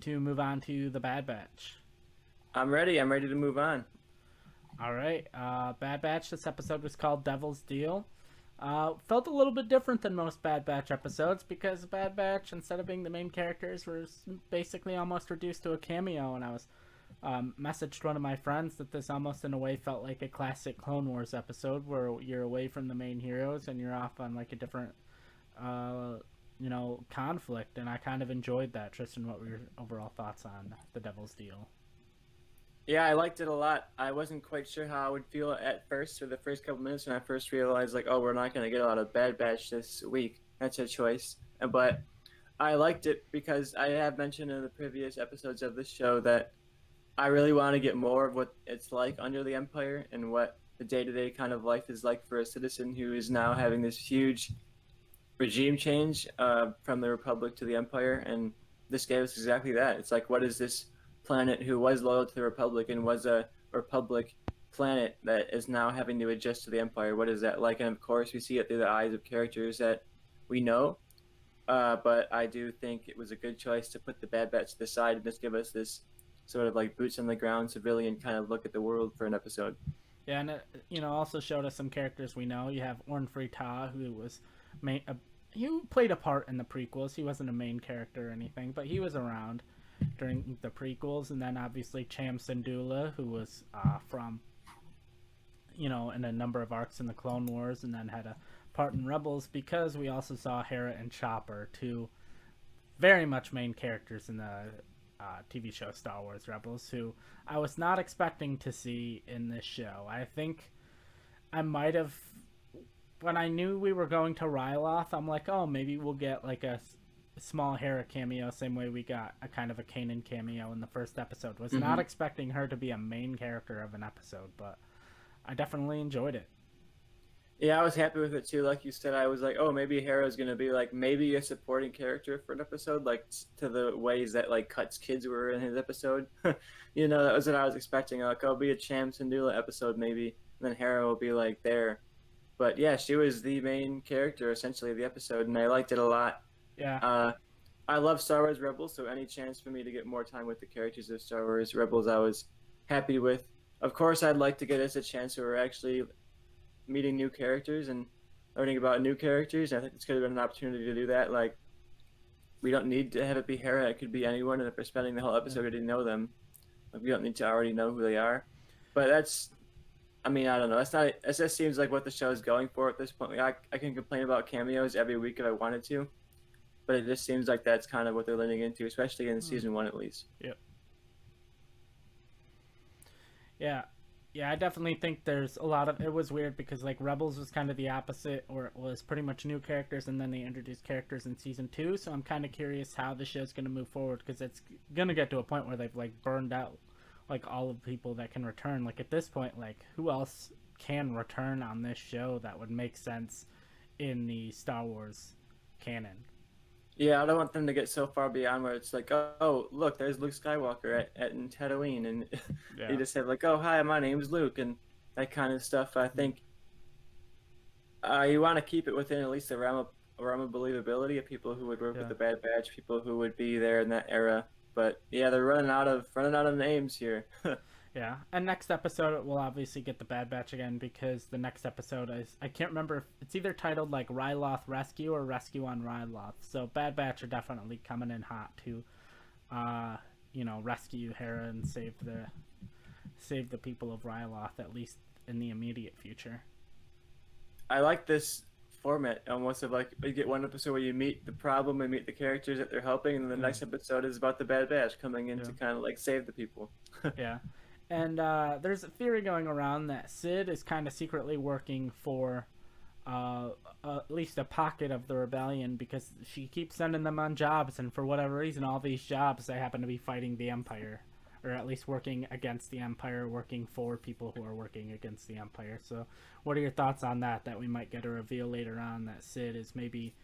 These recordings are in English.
to move on to the Bad Batch? I'm ready. I'm ready to move on. All right, Bad Batch. This episode was called Devil's Deal. Felt a little bit different than most Bad Batch episodes because Bad Batch, instead of being the main characters, were basically almost reduced to a cameo. And I was messaged one of my friends that this almost in a way felt like a classic Clone Wars episode where you're away from the main heroes and you're off on like a different, uh, conflict. And I kind of enjoyed that. Tristan, what were your overall thoughts on the Devil's Deal? Yeah, I liked it a lot. I wasn't quite sure how I would feel at first for the first couple minutes when I first realized, like, oh, we're not going to get a lot of Bad Batch this week. That's a choice. But I liked it because I have mentioned in the previous episodes of this show that I really want to get more of what it's like under the Empire and what the day to day kind of life is like for a citizen who is now having this huge regime change from the Republic to the Empire, and this gave us exactly that. It's like, what is this planet who was loyal to the Republic and was a Republic planet that is now having to adjust to the Empire? What is that like? And of course, we see it through the eyes of characters that we know. But I do think it was a good choice to put the Bad Batch to the side and just give us this sort of like boots on the ground civilian kind of look at the world for an episode. Yeah, and it, also showed us some characters we know. You have Orn Freyta, who was main, he played a part in the prequels. He wasn't a main character or anything, but he was around during the prequels. And then obviously Cham Syndulla, who was from in a number of arcs in the Clone Wars, and then had a part in Rebels. Because we also saw Hera and Chopper, two very much main characters in the TV show Star Wars Rebels, who I was not expecting to see in this show. I think I might have, when I knew we were going to Ryloth, I'm like, oh, maybe we'll get like a small Hera cameo, same way we got a kind of a Kanan cameo in the first episode. Was not Mm-hmm. expecting her to be a main character of an episode, but I definitely enjoyed it. Yeah, I was happy with it too. Like you said, I was like, oh, maybe Hera's gonna be like maybe a supporting character for an episode, like to the ways that like Cut's kids were in his episode. That was what I was expecting. Like, oh, be a Cham Syndulla episode maybe, and then Hera will be like there. But yeah, she was the main character essentially of the episode, and I liked it a lot. Yeah, Uh, I love Star Wars Rebels, so any chance for me to get more time with the characters of Star Wars Rebels, I was happy with. Of course, I'd like to get us a chance where we're actually meeting new characters and learning about new characters. I think this could have been an opportunity to do that. Like, we don't need to have it be Hera; it could be anyone. And if we're spending the whole yeah, episode getting to know them, like, we don't need to already know who they are. But that's, I mean, I don't know. That's not. It just seems like what the show is going for at this point. Like, I can complain about cameos every week if I wanted to, but it just seems like that's kind of what they're leaning into, especially in mm, season one at least. yep, yeah. Yeah, I definitely think there's a lot of it was weird because like Rebels was kind of the opposite, or it was pretty much new characters, and then they introduced characters in season two. So I'm kind of curious how the show's going to move forward because it's going to get to a point where they've like burned out like all of the people that can return. Like at this point, like who else can return on this show that would make sense in the Star Wars canon? Yeah, I don't want them to get so far beyond where it's like, oh, look, there's Luke Skywalker at in Tatooine, and you Yeah. just have like, oh, hi, my name's Luke, and that kind of stuff. I think you want to keep it within at least a realm of believability of people who would work with Yeah. the Bad Batch, people who would be there in that era. But yeah, they're running out of names here. Yeah, and next episode we'll obviously get the Bad Batch again because the next episode is I can't remember if it's either titled like Ryloth Rescue or Rescue on Ryloth. So Bad Batch are definitely coming in hot to, rescue Hera and save the people of Ryloth at least in the immediate future. I like this format almost of like you get one episode where you meet the problem and meet the characters that they're helping, and then the Mm, next episode is about the Bad Batch coming in yeah, to kind of like save the people. yeah. And there's a theory going around that Sid is kind of secretly working for uh, at least a pocket of the rebellion because she keeps sending them on jobs, and for whatever reason, all these jobs they happen to be fighting the Empire, or at least working against the Empire, working for people who are working against the Empire. So, what are your thoughts on that? That we might get a reveal later on that Sid is maybe,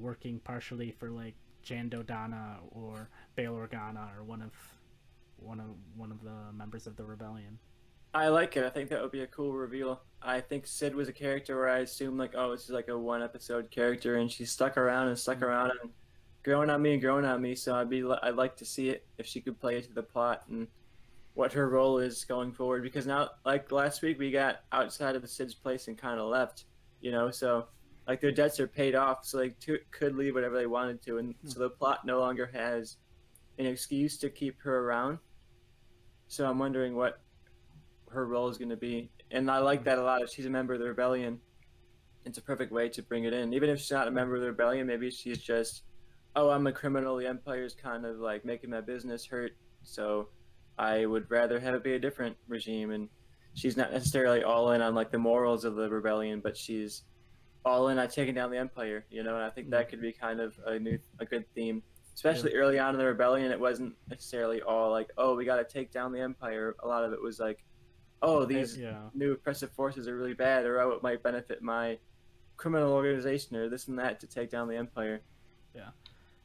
working partially for like Jan Dodonna or Bail Organa or one of the members of the rebellion. I like it. I think that would be a cool reveal. I think Sid was a character where I assumed like, oh, this is like a one episode character, and she stuck around and stuck Mm. around, and growing on me. So I'd like to see it if she could play it to the plot and what her role is going forward. Because now, like last week, we got outside of the Sid's place and kind of left, So like their debts are paid off, so could leave whatever they wanted to, and so the plot no longer has an excuse to keep her around. So I'm wondering what her role is going to be, and I like that a lot. If she's a member of the rebellion, it's a perfect way to bring it in. Even if she's not a member of the rebellion, maybe she's just, oh, I'm a criminal. The Empire's kind of like making my business hurt, so I would rather have it be a different regime. And she's not necessarily all in on like the morals of the rebellion, but she's all in on taking down the Empire. And I think that could be kind of a good theme. Yeah. Especially early on in the rebellion, it wasn't necessarily all like, oh, we got to take down the Empire. A lot of it was like, oh, these Yeah. new oppressive forces are really bad, or oh, it might benefit my criminal organization or this and that to take down the Empire. Yeah.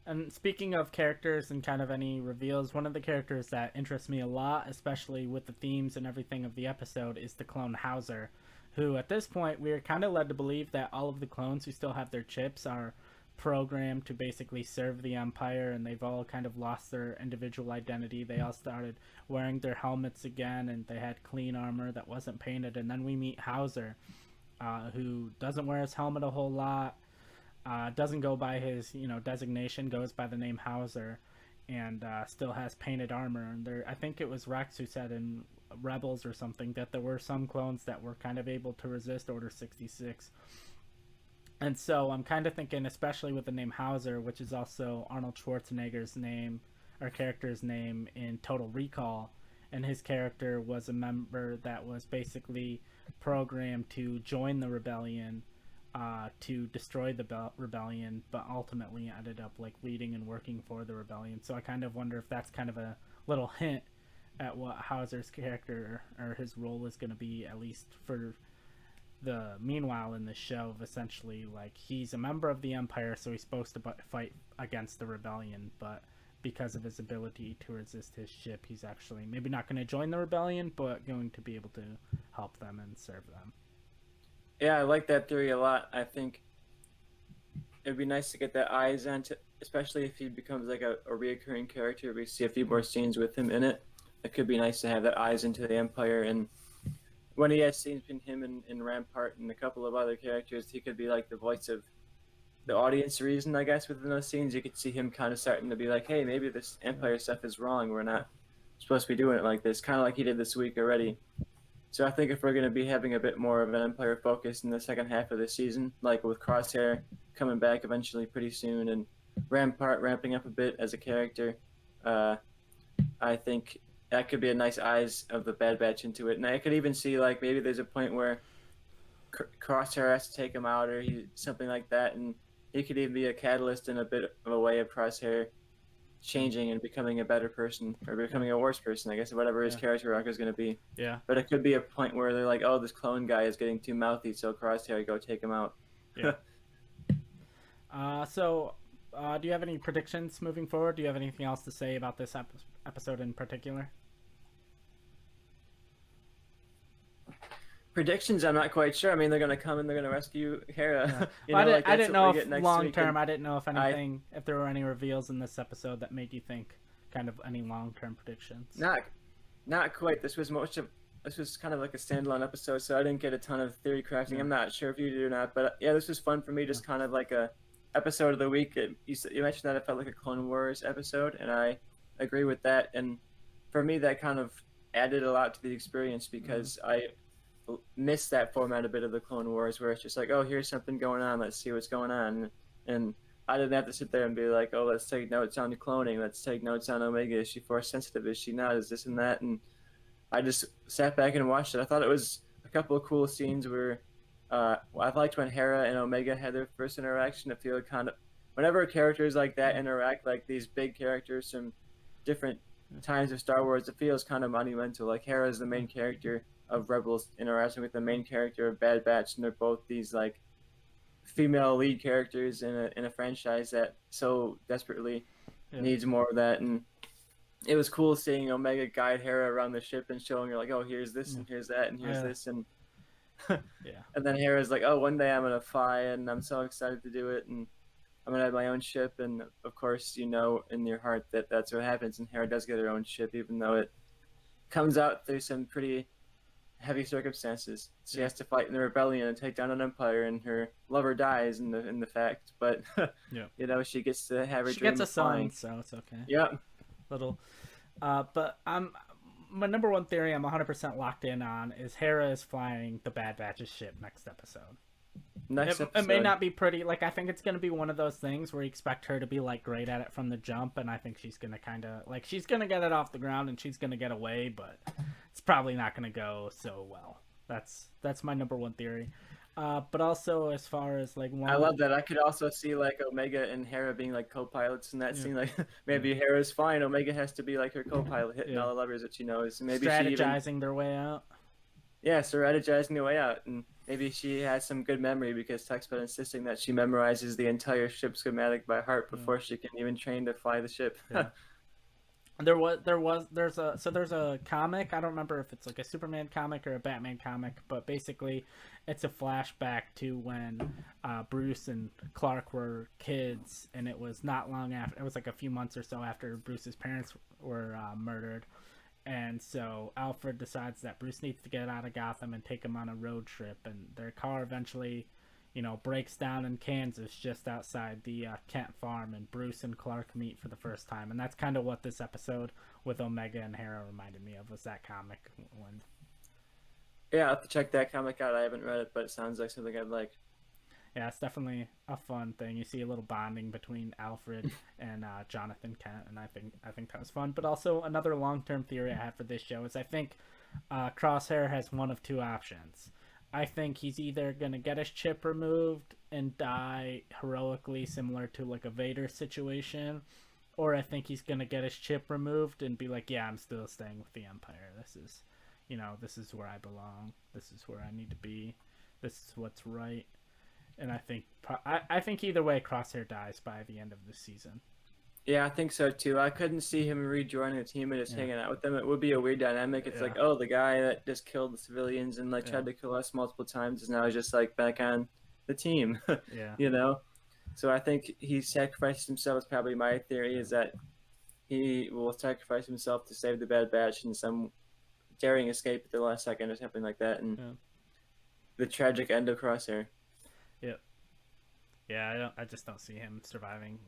And speaking of characters and kind of any reveals, one of the characters that interests me a lot, especially with the themes and everything of the episode, is the clone Hauser, who at this point we're kind of led to believe that all of the clones who still have their chips are programmed to basically serve the Empire, and they've all kind of lost their individual identity. They all started wearing their helmets again, and they had clean armor that wasn't painted. And then we meet Hauser, who doesn't wear his helmet a whole lot, doesn't go by his designation, goes by the name Hauser, and still has painted armor. And there, I think it was Rex who said in Rebels or something that there were some clones that were kind of able to resist Order 66. And so I'm kind of thinking, especially with the name Hauser, which is also Arnold Schwarzenegger's name or character's name in Total Recall, and his character was a member that was basically programmed to join the rebellion, to destroy the rebellion, but ultimately ended up like leading and working for the rebellion. So I kind of wonder if that's kind of a little hint at what Hauser's character or his role is going to be, at least for the meanwhile in the show. Of essentially, like, he's a member of the Empire, so he's supposed to fight against the rebellion, but because of his ability to resist his ship, he's actually maybe not going to join the rebellion, but going to be able to help them and serve them. Yeah, I like that theory a lot. I think it'd be nice to get that eyes onto, especially if he becomes like a reoccurring character. We see a few more scenes with him in it. It could be nice to have that eyes into the Empire, and when he has scenes between him and Rampart and a couple of other characters, he could be like the voice of the audience reason, I guess, within those scenes. You could see him kind of starting to be like, hey, maybe this Empire stuff is wrong. We're not supposed to be doing it like this, kind of like he did this week already. So I think if we're going to be having a bit more of an Empire focus in the second half of the season, like with Crosshair coming back eventually pretty soon and Rampart ramping up a bit as a character, I think that could be a nice eyes of the Bad Batch into it. And I could even see like maybe there's a point where Crosshair has to take him out or something like that, and he could even be a catalyst in a bit of a way of Crosshair changing and becoming a better person or becoming a worse person, I guess, whatever his character arc is going to be. Yeah. But it could be a point where they're like, oh, this clone guy is getting too mouthy, so Crosshair, go take him out. Yeah. Do you have any predictions moving forward? Do you have anything else to say about this episode in particular? Predictions, I'm not quite sure. I mean, they're going to come and they're going to rescue Hera. Yeah. Well, I didn't know if long term, I didn't know if anything, if there were any reveals in this episode that made you think kind of any long term predictions. Not quite. This was kind of like a standalone episode, so I didn't get a ton of theory crafting. Yeah. I'm not sure if you did or not, but yeah, this was fun for me. Just kind of like a episode of the week. You mentioned that it felt like a Clone Wars episode, and I agree with that. And for me, that kind of added a lot to the experience because I missed that format a bit of the Clone Wars, where it's just like, oh, here's something going on. Let's see what's going on. And I didn't have to sit there and be like, oh, let's take notes on the cloning. Let's take notes on Omega. Is she force sensitive? Is she not? Is this and that? And I just sat back and watched it. I thought it was a couple of cool scenes where I liked when Hera and Omega had their first interaction. I feel kind of whenever characters like that interact, like these big characters from different times of Star Wars, it feels kind of monumental. Like Hera is the main character of Rebels interacting with the main character of Bad Batch, and they're both these like female lead characters in a franchise that so desperately needs more of that. And it was cool seeing Omega guide Hera around the ship and showing her like, oh, here's this and here's that and here's this, and and then Hera's like, oh, one day I'm gonna fly and I'm so excited to do it. And I'm gonna have my own ship, and of course, you know in your heart that that's what happens. And Hera does get her own ship, even though it comes out through some pretty heavy circumstances. She Yeah. has to fight in the rebellion and take down an empire, and her lover dies in the fact. But Yeah. you know, she gets to have her She gets dream a of son, flying. so it's okay. Yeah, Little. But I'm my number one theory I'm 100% locked in on is Hera is flying the Bad Batch's ship next episode. next It may episode. not be pretty. Like, I think it's going to be one of those things where you expect her to be, like, great at it from the jump, and I think she's going to kind of, like, she's going to get it off the ground and she's going to get away, but it's probably not going to go so well. That's my number one theory. But also, as far as, like, I long. love that. I could also see like Omega and Hera being like co-pilots in that Yeah, scene. Like yeah, maybe Hera's fine. Omega has to be like her co-pilot, hitting yeah. all the levers that she knows. Maybe she even Strategizing their way out. yeah, strategizing the way out, and maybe she has some good memory because Tech's been insisting that she memorizes the entire ship schematic by heart Yeah, before she can even train to fly the ship. yeah. There's a comic. I don't remember if it's like a Superman comic or a Batman comic, but basically, it's a flashback to when Bruce and Clark were kids, and it was not long after. It was like a few months or so after Bruce's parents were murdered, and so Alfred decides that Bruce needs to get out of Gotham and take him on a road trip, and their car eventually, breaks down in Kansas just outside the Kent farm, and Bruce and Clark meet for the first time, and that's kind of what this episode with Omega and Hera reminded me of, was that comic when. Yeah, I'll have to check that comic out. I haven't read it, but it sounds like something I'd like. Yeah, it's definitely a fun thing. You see a little bonding between Alfred and Jonathan Kent, and I think that was fun. But also another long term theory I have for this show is I think Crosshair has one of two options. I think he's either gonna get his chip removed and die heroically, similar to like a Vader situation, or I think he's gonna get his chip removed and be like, "Yeah, I'm still staying with the Empire. This is where I belong. This is where I need to be. This is what's right." And I think either way, Crosshair dies by the end of the season. Yeah, I think so too. I couldn't see him rejoining the team and just Yeah, hanging out with them. It would be a weird dynamic. It's yeah, like, oh, the guy that just killed the civilians and like yeah, tried to kill us multiple times is now just like back on the team, yeah, you know? So I think he sacrificed himself. Is probably my theory is that he will sacrifice himself to save the Bad Batch in some daring escape at the last second or something like that, and yeah, the tragic end of Crosshair. yeah. Yeah, I just don't see him surviving.